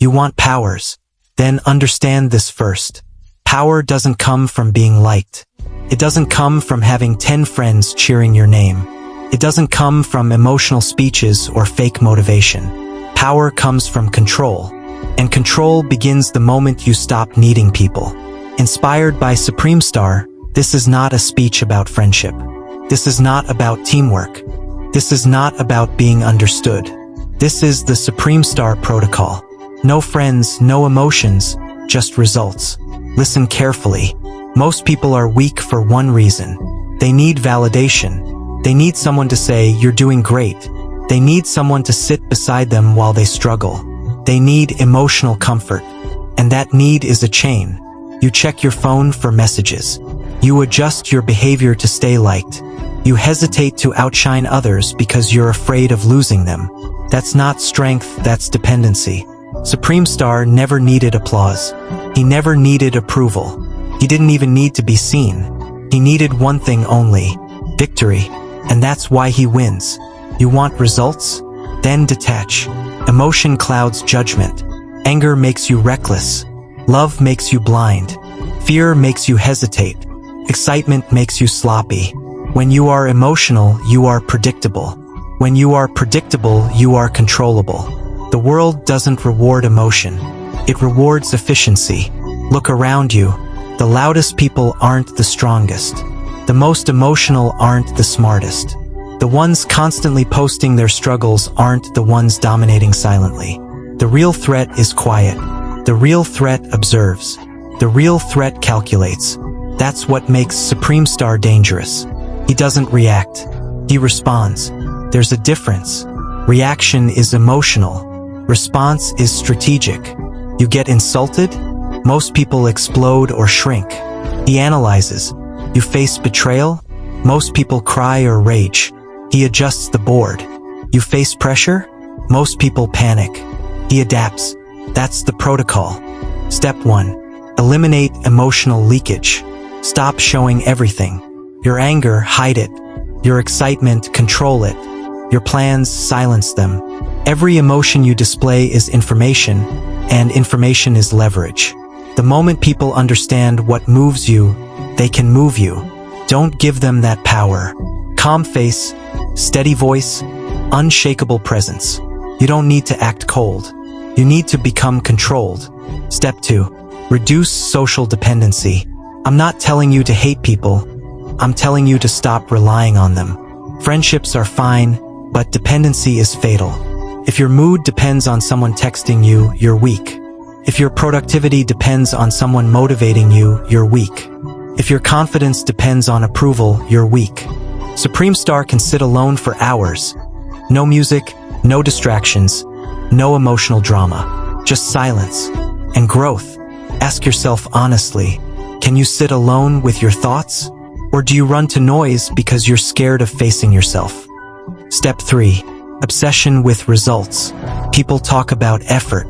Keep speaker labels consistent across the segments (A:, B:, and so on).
A: You want powers. Then understand this first. Power doesn't come from being liked. It doesn't come from having 10 friends cheering your name. It doesn't come from emotional speeches or fake motivation. Power comes from control. And control begins the moment you stop needing people. Inspired by Supreme Star, this is not a speech about friendship. This is not about teamwork. This is not about being understood. This is the Supreme Star Protocol. No friends, no emotions, just results. Listen carefully. Most people are weak for one reason. They need validation. They need someone to say, "You're doing great." They need someone to sit beside them while they struggle. They need emotional comfort. And that need is a chain. You check your phone for messages. You adjust your behavior to stay liked. You hesitate to outshine others because you're afraid of losing them. That's not strength, that's dependency. Supreme Star never needed applause. He never needed approval. He didn't even need to be seen. He needed one thing only: victory. And that's why he wins. You want results? Then detach. Emotion clouds judgment. Anger makes you reckless. Love makes you blind. Fear makes you hesitate. Excitement makes you sloppy. When you are emotional, you are predictable. When you are predictable, you are controllable. The world doesn't reward emotion. It rewards efficiency. Look around you. The loudest people aren't the strongest. The most emotional aren't the smartest. The ones constantly posting their struggles aren't the ones dominating silently. The real threat is quiet. The real threat observes. The real threat calculates. That's what makes Supreme Star dangerous. He doesn't react. He responds. There's a difference. Reaction is emotional. Response is strategic. You get insulted? Most people explode or shrink. He analyzes. You face betrayal? Most people cry or rage. He adjusts the board. You face pressure? Most people panic. He adapts. That's the protocol. Step 1. Eliminate emotional leakage. Stop showing everything. Your anger, hide it. Your excitement, control it. Your plans, silence them. Every emotion you display is information, and information is leverage. The moment people understand what moves you, they can move you. Don't give them that power. Calm face, steady voice, unshakable presence. You don't need to act cold. You need to become controlled. Step 2. Reduce social dependency. I'm not telling you to hate people. I'm telling you to stop relying on them. Friendships are fine, but dependency is fatal. If your mood depends on someone texting you, you're weak. If your productivity depends on someone motivating you, you're weak. If your confidence depends on approval, you're weak. Supreme Star can sit alone for hours. No music, no distractions, no emotional drama. Just silence and growth. Ask yourself honestly, can you sit alone with your thoughts? Or do you run to noise because you're scared of facing yourself? Step 3. Obsession with results. People talk about effort,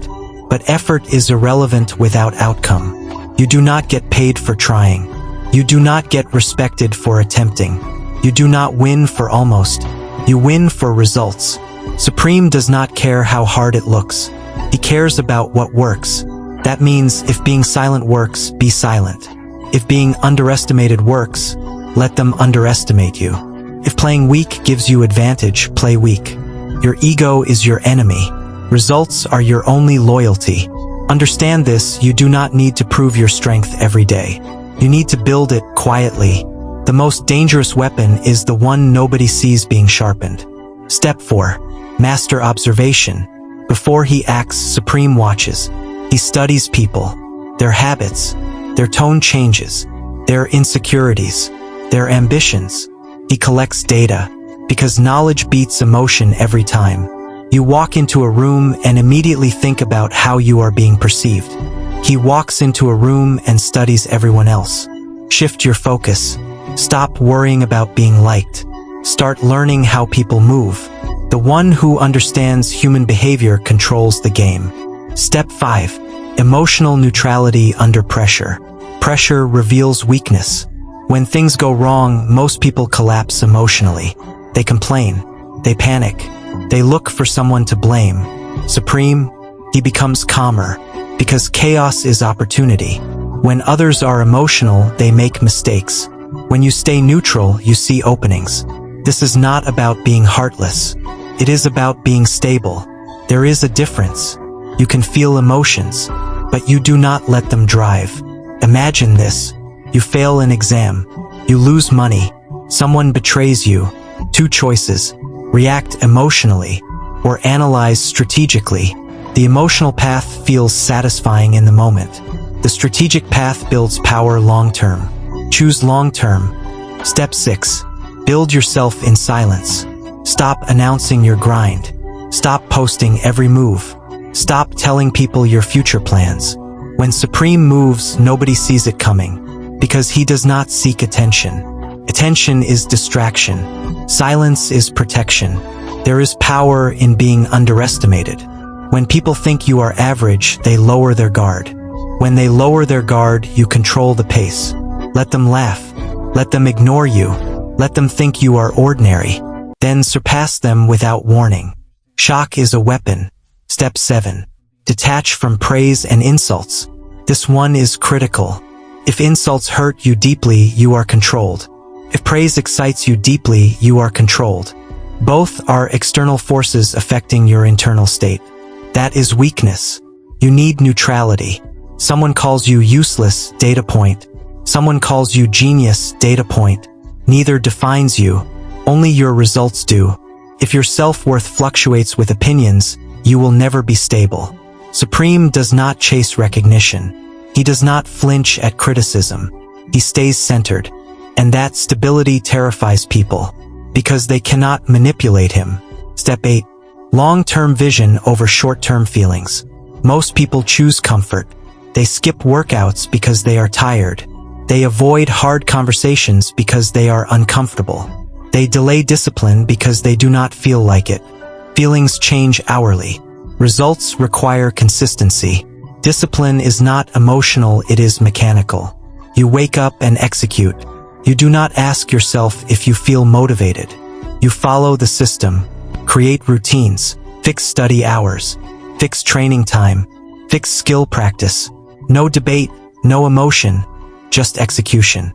A: but effort is irrelevant without outcome. You do not get paid for trying. You do not get respected for attempting. You do not win for almost. You win for results. Supreme does not care how hard it looks. He cares about what works. That means if being silent works, be silent. If being underestimated works, let them underestimate you. If playing weak gives you advantage, play weak. Your ego is your enemy. Results are your only loyalty. Understand this, you do not need to prove your strength every day. You need to build it quietly. The most dangerous weapon is the one nobody sees being sharpened. Step 4. Master observation. Before he acts, Supreme watches. He studies people, their habits, their tone changes, their insecurities, their ambitions. He collects data, because knowledge beats emotion every time. You walk into a room and immediately think about how you are being perceived. He walks into a room and studies everyone else. Shift your focus. Stop worrying about being liked. Start learning how people move. The one who understands human behavior controls the game. Step 5. Emotional neutrality under pressure. Pressure reveals weakness. When things go wrong, most people collapse emotionally. They complain. They panic. They look for someone to blame. Supreme, He becomes calmer, because chaos is opportunity. When others are emotional, they make mistakes. When you stay neutral, you see openings. This is not about being heartless. It is about being stable. There is a difference. You can feel emotions, but you do not let them drive. Imagine this. You fail an exam. You lose money. Someone betrays you. Two choices: react emotionally or analyze strategically. The emotional path feels satisfying in the moment. The strategic path builds power long-term. Choose long-term. Step 6. Build yourself in silence. Stop announcing your grind. Stop posting every move. Stop telling people your future plans. When Supreme moves, nobody sees it coming, because he does not seek attention. Attention is distraction. Silence is protection. There is power in being underestimated. When people think you are average, they lower their guard. When they lower their guard, you control the pace. Let them laugh. Let them ignore you. Let them think you are ordinary. Then surpass them without warning. Shock is a weapon. Step 7. Detach from praise and insults. This one is critical. If insults hurt you deeply, you are controlled. If praise excites you deeply, you are controlled. Both are external forces affecting your internal state. That is weakness. You need neutrality. Someone calls you useless, data point. Someone calls you genius, data point. Neither defines you. Only your results do. If your self-worth fluctuates with opinions, you will never be stable. Supreme does not chase recognition. He does not flinch at criticism. He stays centered. And that stability terrifies people, because they cannot manipulate him. Step 8. Long-term vision over short-term feelings. Most people choose comfort. They skip workouts because they are tired. They avoid hard conversations because they are uncomfortable. They delay discipline because they do not feel like it. Feelings change hourly. Results require consistency. Discipline is not emotional, it is mechanical. You wake up and execute. You do not ask yourself if you feel motivated. You follow the system. Create routines. Fix study hours. Fix training time. Fix skill practice. No debate, no emotion, just execution.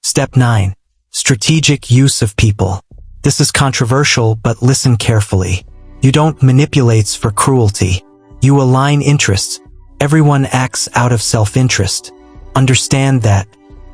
A: Step 9. Strategic use of people. This is controversial, but listen carefully. You don't manipulate for cruelty. You align interests. Everyone acts out of self-interest. Understand that.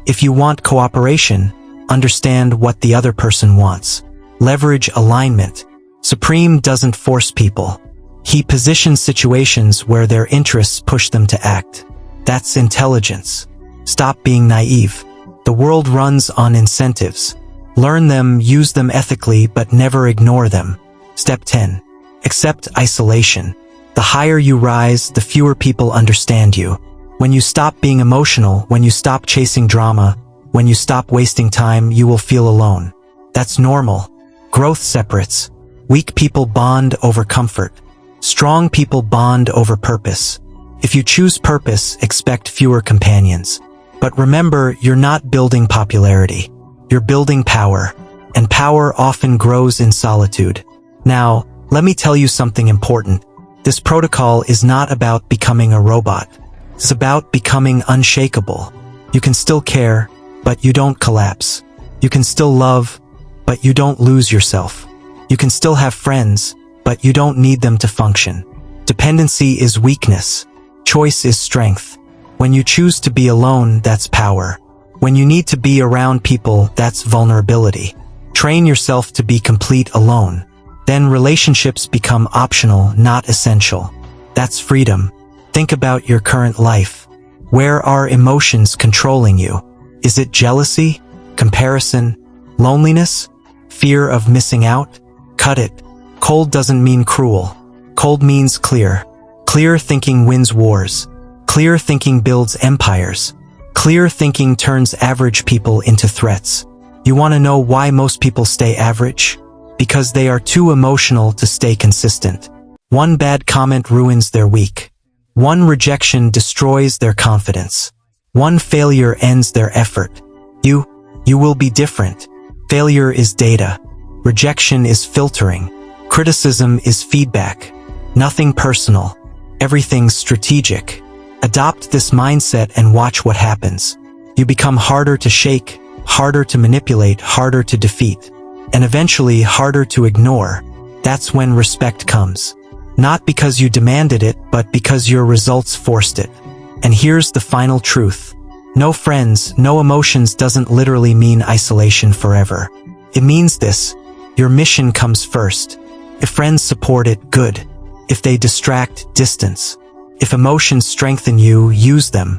A: If you want cooperation, understand what the other person wants. Leverage alignment. Supreme doesn't force people. He positions situations where their interests push them to act. That's intelligence. Stop being naive. The world runs on incentives. Learn them, use them ethically, but never ignore them. Step 10. Accept isolation. The higher you rise, the fewer people understand you. When you stop being emotional, when you stop chasing drama, when you stop wasting time, you will feel alone. That's normal. Growth separates. Weak people bond over comfort. Strong people bond over purpose. If you choose purpose, expect fewer companions. But remember, you're not building popularity. You're building power. And power often grows in solitude. Now, let me tell you something important. This protocol is not about becoming a robot. It's about becoming unshakable. You can still care, but you don't collapse. You can still love, but you don't lose yourself. You can still have friends, but you don't need them to function. Dependency is weakness. Choice is strength. When you choose to be alone, that's power. When you need to be around people, that's vulnerability. Train yourself to be complete alone. Then relationships become optional, not essential. That's freedom. Think about your current life. Where are emotions controlling you? Is it jealousy, comparison, loneliness, fear of missing out? Cut it. Cold doesn't mean cruel. Cold means clear. Clear thinking wins wars. Clear thinking builds empires. Clear thinking turns average people into threats. You want to know why most people stay average? Because they are too emotional to stay consistent. One bad comment ruins their week. One rejection destroys their confidence. One failure ends their effort. You will be different. Failure is data. Rejection is filtering. Criticism is feedback. Nothing personal. Everything's strategic. Adopt this mindset and watch what happens. You become harder to shake, harder to manipulate, harder to defeat, and eventually harder to ignore. That's when respect comes. Not because you demanded it, but because your results forced it. And here's the final truth. No friends, no emotions doesn't literally mean isolation forever. It means this: your mission comes first. If friends support it, good. If they distract, distance. If emotions strengthen you, use them.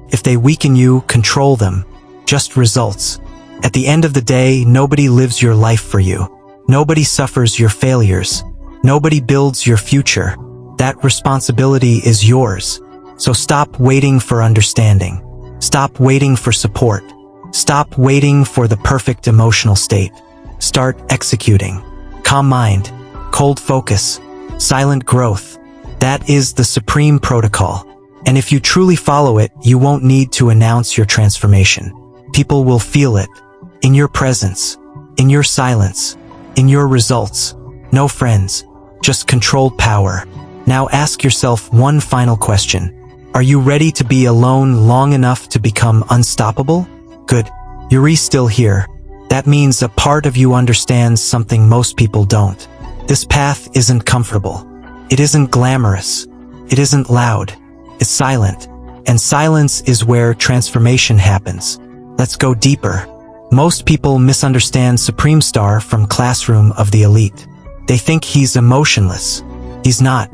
A: If they weaken you, control them. Just results. At the end of the day, nobody lives your life for you. Nobody suffers your failures. Nobody builds your future. That responsibility is yours. So stop waiting for understanding. Stop waiting for support. Stop waiting for the perfect emotional state. Start executing. Calm mind, cold focus, silent growth. That is the supreme protocol. And if you truly follow it, you won't need to announce your transformation. People will feel it. In your presence. In your silence. In your results. No friends. Just controlled power. Now ask yourself one final question. Are you ready to be alone long enough to become unstoppable? Good. You're still here. That means a part of you understands something most people don't. This path isn't comfortable. It isn't glamorous. It isn't loud. It's silent. And silence is where transformation happens. Let's go deeper. Most people misunderstand Supreme Star from Classroom of the Elite. They think he's emotionless. He's not.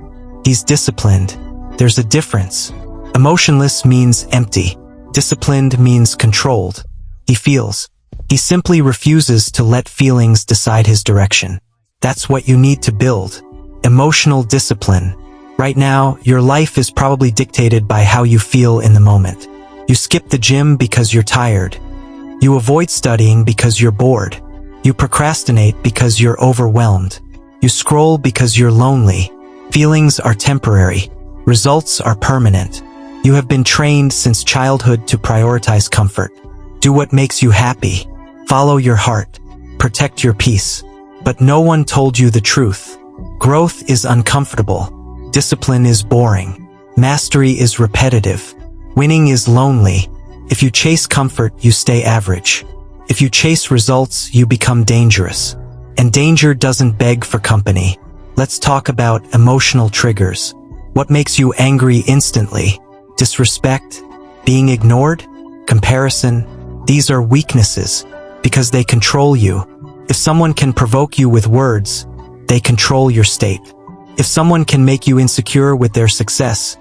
A: He's disciplined. There's a difference. Emotionless means empty. Disciplined means controlled. He feels. He simply refuses to let feelings decide his direction. That's what you need to build. Emotional discipline. Right now, your life is probably dictated by how you feel in the moment. You skip the gym because you're tired. You avoid studying because you're bored. You procrastinate because you're overwhelmed. You scroll because you're lonely. Feelings are temporary. Results are permanent. You have been trained since childhood to prioritize comfort. Do what makes you happy. Follow your heart. Protect your peace. But no one told you the truth. Growth is uncomfortable. Discipline is boring. Mastery is repetitive. Winning is lonely. If you chase comfort, you stay average. If you chase results, you become dangerous. And danger doesn't beg for company. Let's talk about emotional triggers. What makes you angry instantly? Disrespect? Being ignored? Comparison? These are weaknesses because they control you. If someone can provoke you with words, they control your state. If someone can make you insecure with their success,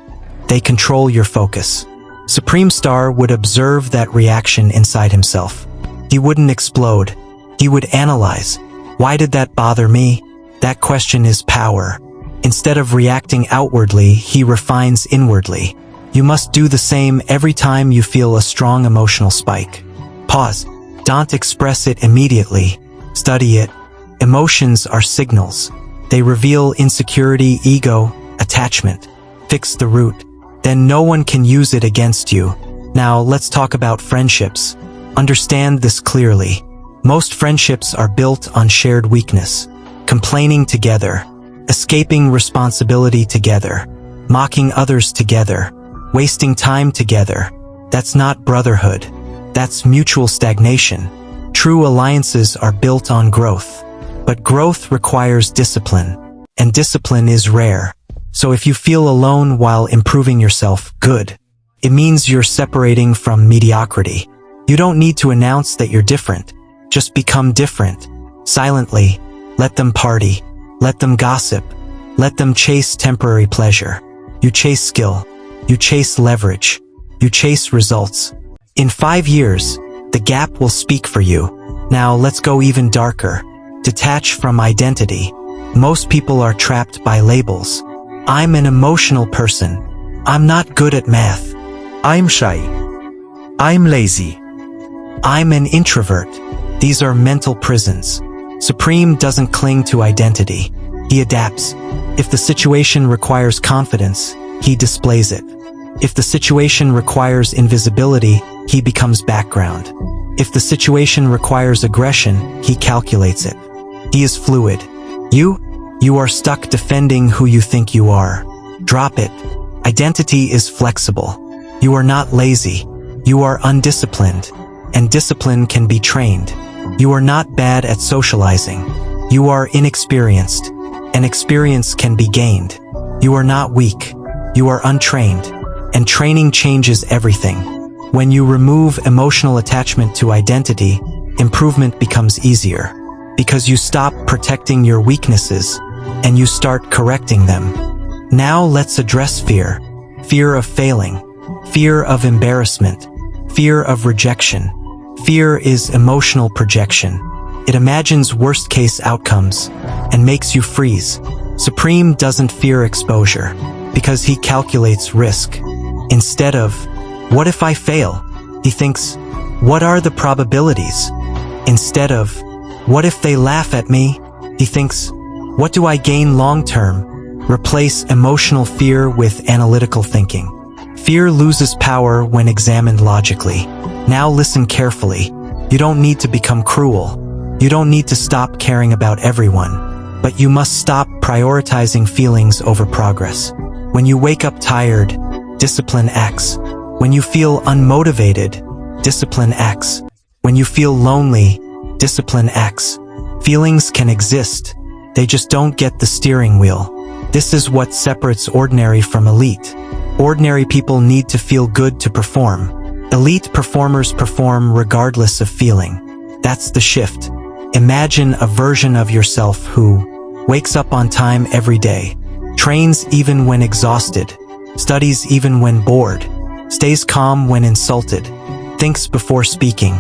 A: they control your focus. Supreme Star would observe that reaction inside himself. He wouldn't explode. He would analyze. Why did that bother me? That question is power. Instead of reacting outwardly, he refines inwardly. You must do the same every time you feel a strong emotional spike. Pause. Don't express it immediately. Study it. Emotions are signals. They reveal insecurity, ego, attachment. Fix the root. Then no one can use it against you. Now let's talk about friendships. Understand this clearly. Most friendships are built on shared weakness. Complaining together. Escaping responsibility together. Mocking others together. Wasting time together. That's not brotherhood. That's mutual stagnation. True alliances are built on growth. But growth requires discipline. And discipline is rare. So if you feel alone while improving yourself, good. It means you're separating from mediocrity. You don't need to announce that you're different. Just become different. Silently. Let them party. Let them gossip. Let them chase temporary pleasure. You chase skill. You chase leverage. You chase results. In 5 years, the gap will speak for you. Now let's go even darker. Detach from identity. Most people are trapped by labels. I'm an emotional person. I'm not good at math.
B: I'm shy. I'm lazy.
A: I'm an introvert. These are mental prisons. Supreme doesn't cling to identity. He adapts. If the situation requires confidence, he displays it. If the situation requires invisibility, he becomes background. If the situation requires aggression, he calculates it. He is fluid. You are stuck defending who you think you are. Drop it. Identity is flexible. You are not lazy. You are undisciplined. And discipline can be trained. You are not bad at socializing. You are inexperienced. And experience can be gained. You are not weak. You are untrained. And training changes everything. When you remove emotional attachment to identity, improvement becomes easier. Because you stop protecting your weaknesses, and you start correcting them. Now let's address fear. Fear of failing. Fear of embarrassment. Fear of rejection. Fear is emotional projection. It imagines worst-case outcomes and makes you freeze. Supreme doesn't fear exposure because he calculates risk. Instead of, what if I fail? He thinks, what are the probabilities? Instead of, what if they laugh at me? He thinks, what do I gain long-term? Replace emotional fear with analytical thinking. Fear loses power when examined logically. Now listen carefully. You don't need to become cruel. You don't need to stop caring about everyone. But you must stop prioritizing feelings over progress. When you wake up tired, discipline acts. When you feel unmotivated, discipline acts. When you feel lonely, discipline acts. Feelings can exist. They just don't get the steering wheel. This is what separates ordinary from elite. Ordinary people need to feel good to perform. Elite performers perform regardless of feeling. That's the shift. Imagine a version of yourself who wakes up on time every day, trains even when exhausted, studies even when bored, stays calm when insulted, thinks before speaking,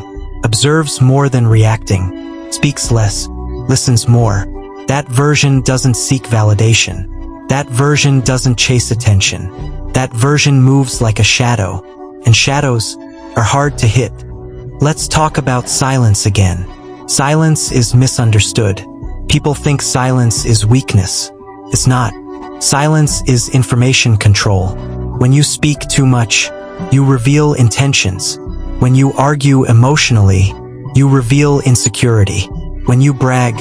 A: observes more than reacting, speaks less, listens more. That version doesn't seek validation. That version doesn't chase attention. That version moves like a shadow, and shadows are hard to hit. Let's talk about silence again. Silence is misunderstood. People think silence is weakness. It's not. Silence is information control. When you speak too much, you reveal intentions. When you argue emotionally, you reveal insecurity. When you brag,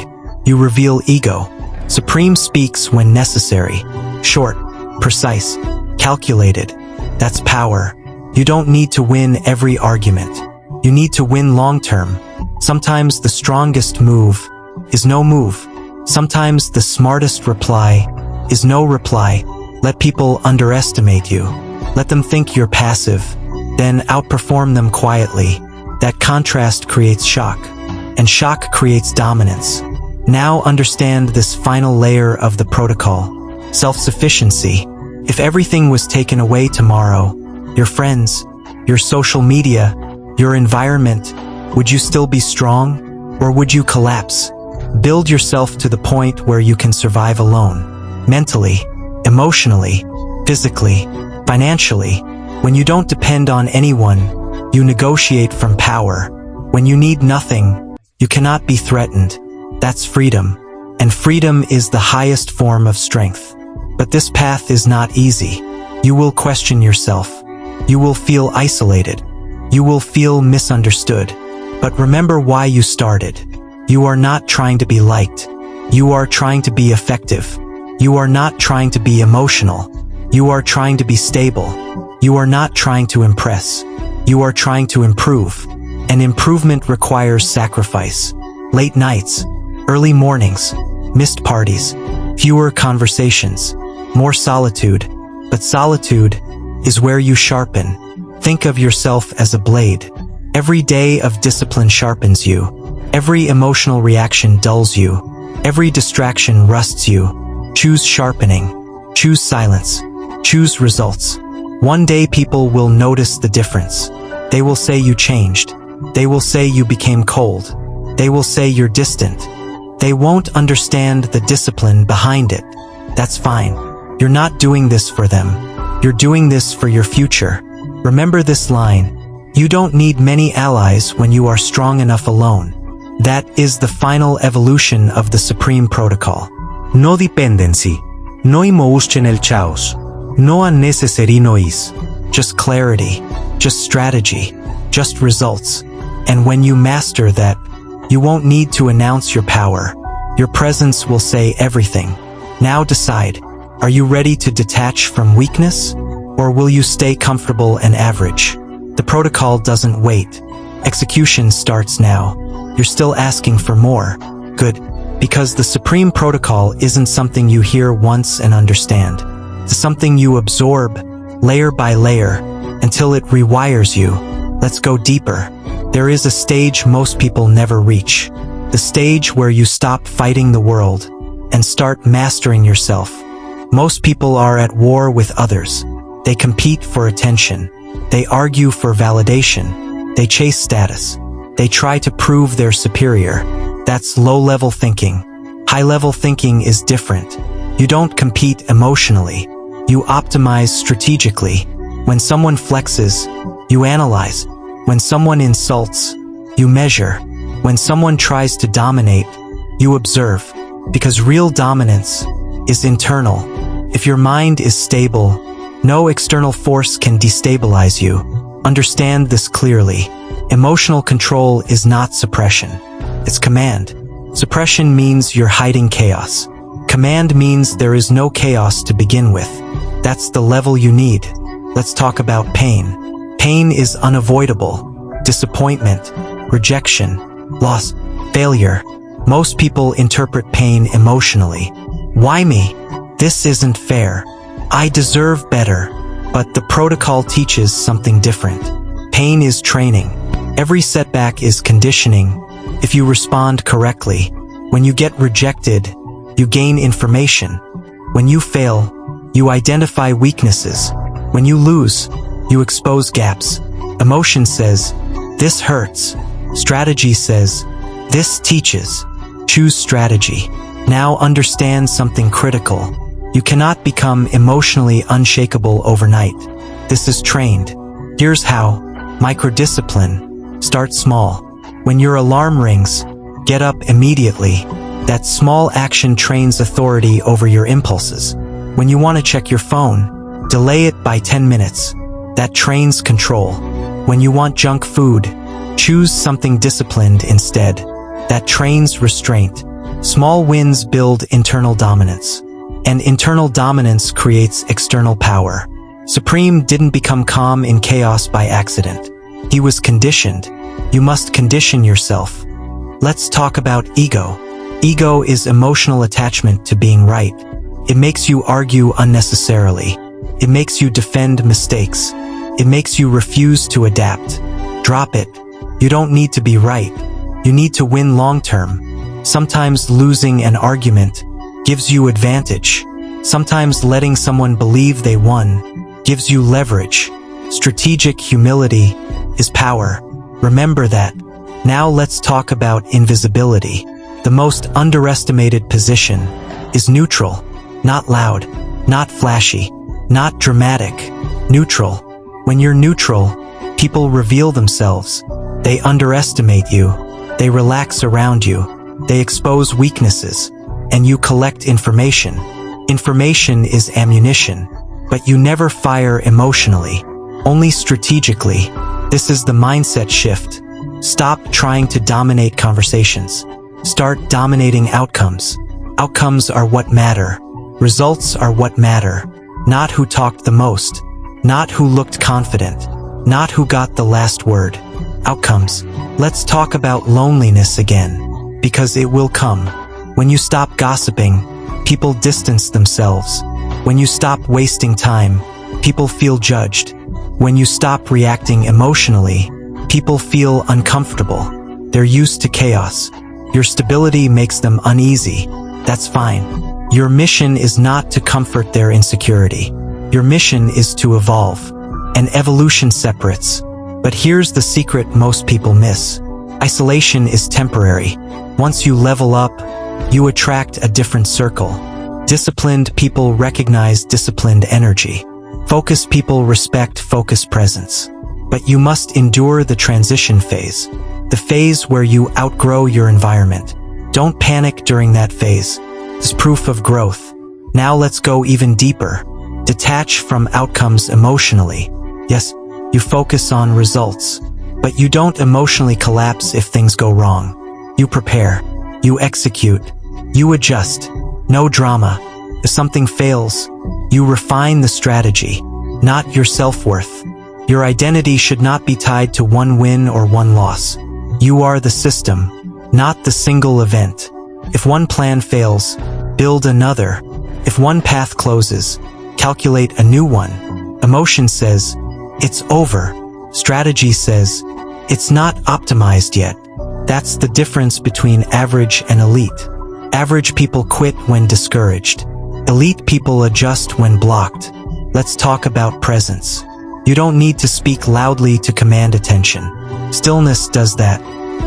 A: you reveal ego. Supreme speaks when necessary. Short, precise, calculated. That's power. You don't need to win every argument. You need to win long-term. Sometimes the strongest move is no move. Sometimes the smartest reply is no reply. Let people underestimate you. Let them think you're passive. Then outperform them quietly. That contrast creates shock. And shock creates dominance. Now understand this final layer of the protocol. Self-sufficiency. If everything was taken away tomorrow, your friends, your social media, your environment, would you still be strong? Or would you collapse? Build yourself to the point where you can survive alone. Mentally, emotionally, physically, financially. When you don't depend on anyone, you negotiate from power. When you need nothing, you cannot be threatened. That's freedom. And freedom is the highest form of strength. But this path is not easy. You will question yourself. You will feel isolated. You will feel misunderstood. But remember why you started. You are not trying to be liked. You are trying to be effective. You are not trying to be emotional. You are trying to be stable. You are not trying to impress. You are trying to improve. And improvement requires sacrifice. Late nights, early mornings, missed parties, fewer conversations, more solitude. But solitude is where you sharpen. Think of yourself as a blade. Every day of discipline sharpens you. Every emotional reaction dulls you. Every distraction rusts you. Choose sharpening. Choose silence. Choose results. One day people will notice the difference. They will say you changed. They will say you became cold. They will say you're distant. They won't understand the discipline behind it. That's fine. You're not doing this for them. You're doing this for your future. Remember this line. You don't need many allies when you are strong enough alone. That is the final evolution of the Supreme Protocol.
B: No dependency. No emotion el chaos. No unnecessary noise.
A: Just clarity. Just strategy. Just results. And when you master that, you won't need to announce your power. Your presence will say everything. Now decide. Are you ready to detach from weakness? Or will you stay comfortable and average? The protocol doesn't wait. Execution starts now. You're still asking for more. Good. Because the supreme protocol isn't something you hear once and understand. It's something you absorb, layer by layer, until it rewires you. Let's go deeper. There is a stage most people never reach. The stage where you stop fighting the world and start mastering yourself. Most people are at war with others. They compete for attention. They argue for validation. They chase status. They try to prove they're superior. That's low-level thinking. High-level thinking is different. You don't compete emotionally. You optimize strategically. When someone flexes, you analyze. When someone insults, you measure. When someone tries to dominate, you observe. Because real dominance is internal. If your mind is stable, no external force can destabilize you. Understand this clearly. Emotional control is not suppression. It's command. Suppression means you're hiding chaos. Command means there is no chaos to begin with. That's the level you need. Let's talk about pain. Pain is unavoidable. Disappointment, rejection, loss, failure. Most people interpret pain emotionally. Why me? This isn't fair. I deserve better. But the protocol teaches something different. Pain is training. Every setback is conditioning. If you respond correctly, when you get rejected, you gain information. When you fail, you identify weaknesses. When you lose, you expose gaps. Emotion says, this hurts. Strategy says, this teaches. Choose strategy. Now understand something critical. You cannot become emotionally unshakable overnight. This is trained. Here's how. Microdiscipline. Start small. When your alarm rings, get up immediately. That small action trains authority over your impulses. When you want to check your phone, delay it by 10 minutes. That trains control. When you want junk food, choose something disciplined instead. That trains restraint. Small wins build internal dominance. And internal dominance creates external power. Supreme didn't become calm in chaos by accident. He was conditioned. You must condition yourself. Let's talk about ego. Ego is emotional attachment to being right. It makes you argue unnecessarily. It makes you defend mistakes. It makes you refuse to adapt. Drop it. You don't need to be right. You need to win long-term. Sometimes losing an argument gives you advantage. Sometimes letting someone believe they won gives you leverage. Strategic humility is power. Remember that. Now let's talk about invisibility. The most underestimated position is neutral. Not loud, not flashy, not dramatic. Neutral. When you're neutral, people reveal themselves. They underestimate you. They relax around you. They expose weaknesses. And you collect information. Information is ammunition. But you never fire emotionally. Only strategically. This is the mindset shift. Stop trying to dominate conversations. Start dominating outcomes. Outcomes are what matter. Results are what matter. Not who talked the most. Not who looked confident. Not who got the last word. Outcomes. Let's talk about loneliness again. Because it will come. When you stop gossiping, people distance themselves. When you stop wasting time, people feel judged. When you stop reacting emotionally, people feel uncomfortable. They're used to chaos. Your stability makes them uneasy. That's fine. Your mission is not to comfort their insecurity. Your mission is to evolve. And evolution separates. But here's the secret most people miss. Isolation is temporary. Once you level up, you attract a different circle. Disciplined people recognize disciplined energy. Focused people respect focused presence. But you must endure the transition phase. The phase where you outgrow your environment. Don't panic during that phase. It's proof of growth. Now let's go even deeper. Detach from outcomes emotionally. Yes, you focus on results. But you don't emotionally collapse if things go wrong. You prepare. You execute. You adjust. No drama. If something fails, you refine the strategy. not your self-worth. Your identity should not be tied to one win or one loss. You are the system, not the single event. If one plan fails, build another. If one path closes, calculate a new one. Emotion says, it's over. Strategy says, it's not optimized yet. That's the difference between average and elite. Average people quit when discouraged. Elite people adjust when blocked. Let's talk about presence. You don't need to speak loudly to command attention. Stillness does that.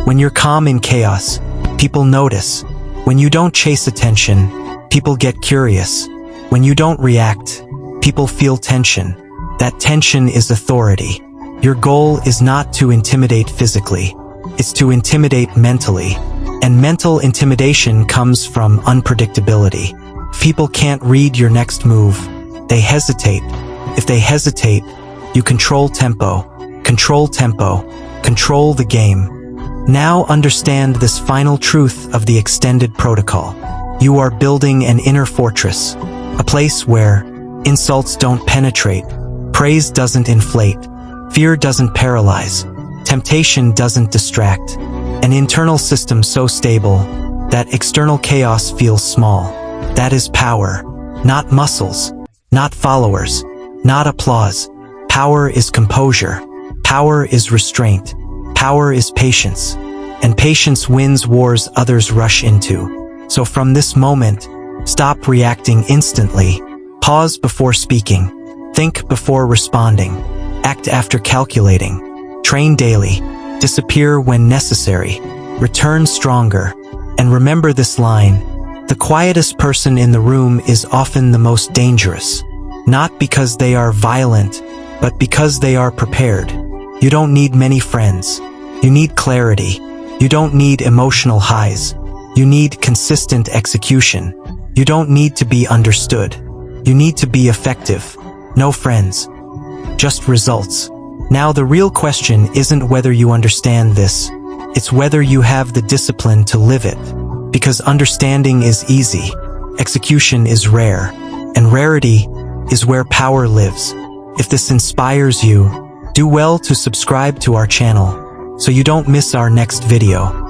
A: When you're calm in chaos, people notice. When you don't chase attention, people get curious. When you don't react, people feel tension. That tension is authority. Your goal is not to intimidate physically. It's to intimidate mentally. And mental intimidation comes from unpredictability. People can't read your next move. They hesitate. If they hesitate, you control tempo. Control tempo. Control the game. Now understand this final truth of the extended protocol. You are building an inner fortress, a place where insults don't penetrate, praise doesn't inflate, fear doesn't paralyze, temptation doesn't distract, an internal system so stable that external chaos feels small. That is power, not muscles, not followers, not applause. Power is composure. Power is restraint. Power is patience. And patience wins wars others rush into. So from this moment, stop reacting instantly. Pause before speaking. Think before responding. Act after calculating. Train daily. Disappear when necessary. Return stronger. And remember this line: the quietest person in the room is often the most dangerous. Not because they are violent, but because they are prepared. You don't need many friends. You need clarity. You don't need emotional highs. You need consistent execution. You don't need to be understood. You need to be effective. No friends, just results. Now the real question isn't whether you understand this. It's whether you have the discipline to live it. Because understanding is easy. Execution is rare. And rarity is where power lives. If this inspires you, do well to subscribe to our channel so you don't miss our next video.